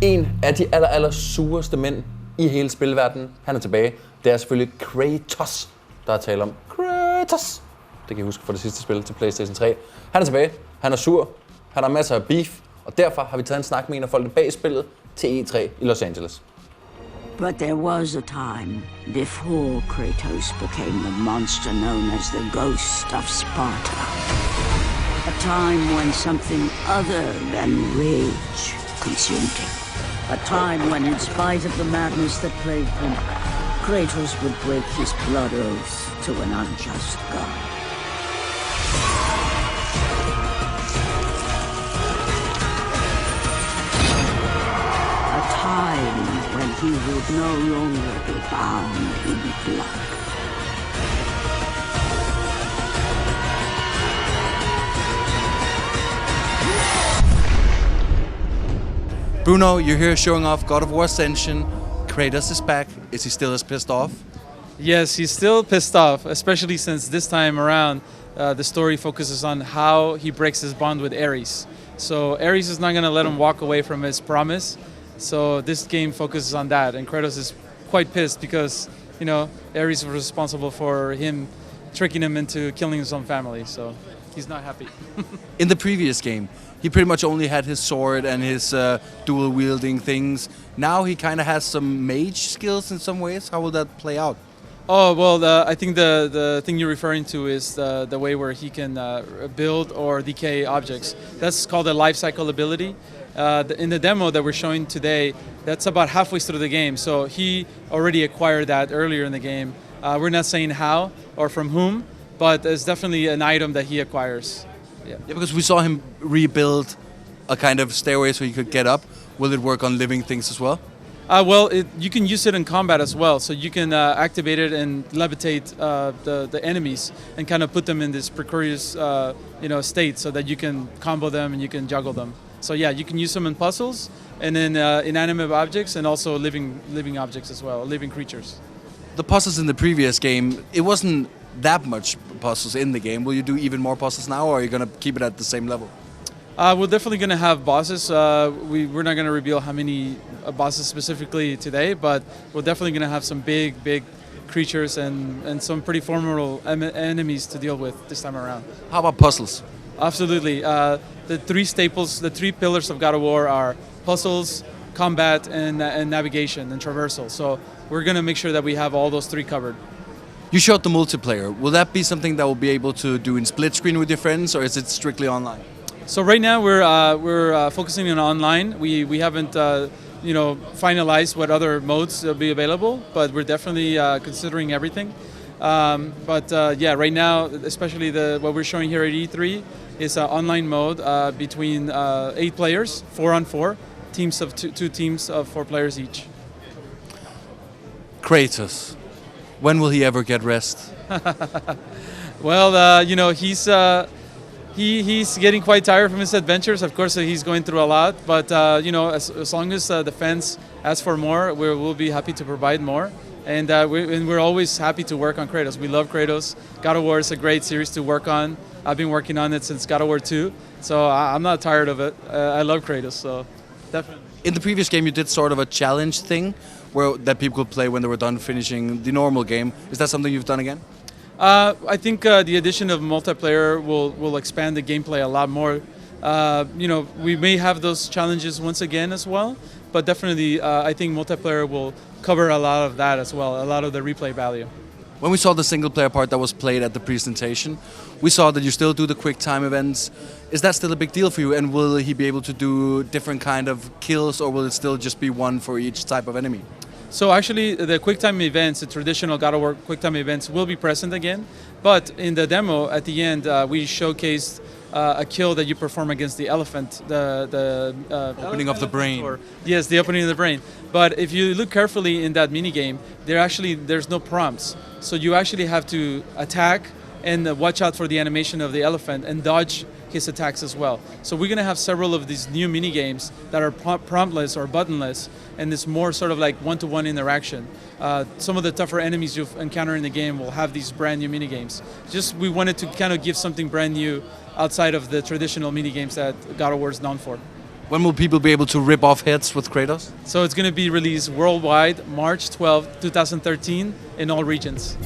En af de aller sureste mænd i hele spilverdenen, han er tilbage. Det er selvfølgelig Kratos, der er tale om. Kratos! Det kan I huske fra det sidste spil til PlayStation 3. Han er tilbage, han er sur, han har masser af beef, og derfor har vi taget en snak med en af folkene bag spillet til E3 i Los Angeles. But there was a time before Kratos became the monster known as the Ghost of Sparta. A time when something other than rage consumed him. A time when, in spite of the madness that plagued him, Kratos would break his blood oath to an unjust god. A time when he would no longer be bound in blood. Bruno, you're here showing off God of War Ascension. Kratos is back. Is he still as pissed off? Yes, he's still pissed off, especially since this time around the story focuses on how he breaks his bond with Ares. So Ares is not going to let him walk away from his promise. So this game focuses on that, and Kratos is quite pissed because, you know, Ares was responsible for him tricking him into killing his own family. So he's not happy. In the previous game, he pretty much only had his sword and his dual wielding things. Now he kind of has some mage skills in some ways. How will that play out? Oh, well, I think the thing you're referring to is the way where he can build or decay objects. That's called a life cycle ability. In the demo that we're showing today, that's about halfway through the game. So he already acquired that earlier in the game. We're not saying how or from whom, but it's definitely an item that he acquires. Yeah, because we saw him rebuild a kind of stairway so he could get up. Will it work on living things as well? Well, you can use it in combat as well. So you can activate it and levitate the enemies and kind of put them in this precarious state so that you can combo them and you can juggle them. So yeah, you can use them in puzzles and in inanimate objects and also living objects as well, living creatures. The puzzles in the previous game, it wasn't that much puzzles in the game. Will you do even more puzzles now, or are you going to keep it at the same level? We're definitely going to have bosses. We're not going to reveal how many bosses specifically today, but we're definitely going to have some big creatures and some pretty formidable enemies to deal with this time around. How about puzzles? Absolutely. The three staples, the three pillars of God of War are puzzles, combat, and navigation and traversal. So we're going to make sure that we have all those three covered. You showed the multiplayer. Will that be something that we'll be able to do in split screen with your friends, or is it strictly online? So right now we're focusing on online. We haven't finalized what other modes will be available, but we're definitely considering everything. Right now, especially what we're showing here at E3 is an online mode between 8 players, 4-on-4, teams of two teams of 4 players each. Kratos, when will he ever get rest? Well, he's getting quite tired from his adventures. Of course, he's going through a lot, but as long as the fans ask for more, we'll be happy to provide more. And we're always happy to work on Kratos. We love Kratos. God of War is a great series to work on. I've been working on it since God of War 2, so I'm not tired of it. I love Kratos, so definitely. In the previous game, you did sort of a challenge thing that people could play when they were done finishing the normal game. Is that something you've done again? I think the addition of multiplayer will expand the gameplay a lot more. We may have those challenges once again as well, but definitely I think multiplayer will cover a lot of that as well, a lot of the replay value. When we saw the single player part that was played at the presentation, we saw that you still do the quick time events. Is that still a big deal for you, and will he be able to do different kind of kills, or will it still just be one for each type of enemy? So actually, the QuickTime events, the traditional God of War QuickTime events, will be present again. But in the demo, at the end, we showcased a kill that you perform against the elephant, the opening of the brain. Yes, the opening of the brain. But if you look carefully in that minigame, there's no prompts. So you actually have to attack and watch out for the animation of the elephant and dodge his attacks as well. So we're going to have several of these new mini games that are promptless or buttonless, and it's more sort of like one-to-one interaction. Some of the tougher enemies you'll encounter in the game will have these brand new mini games. Just we wanted to kind of give something brand new outside of the traditional mini games that God of War is known for. When will people be able to rip off heads with Kratos? So it's going to be released worldwide March 12, 2013 in all regions.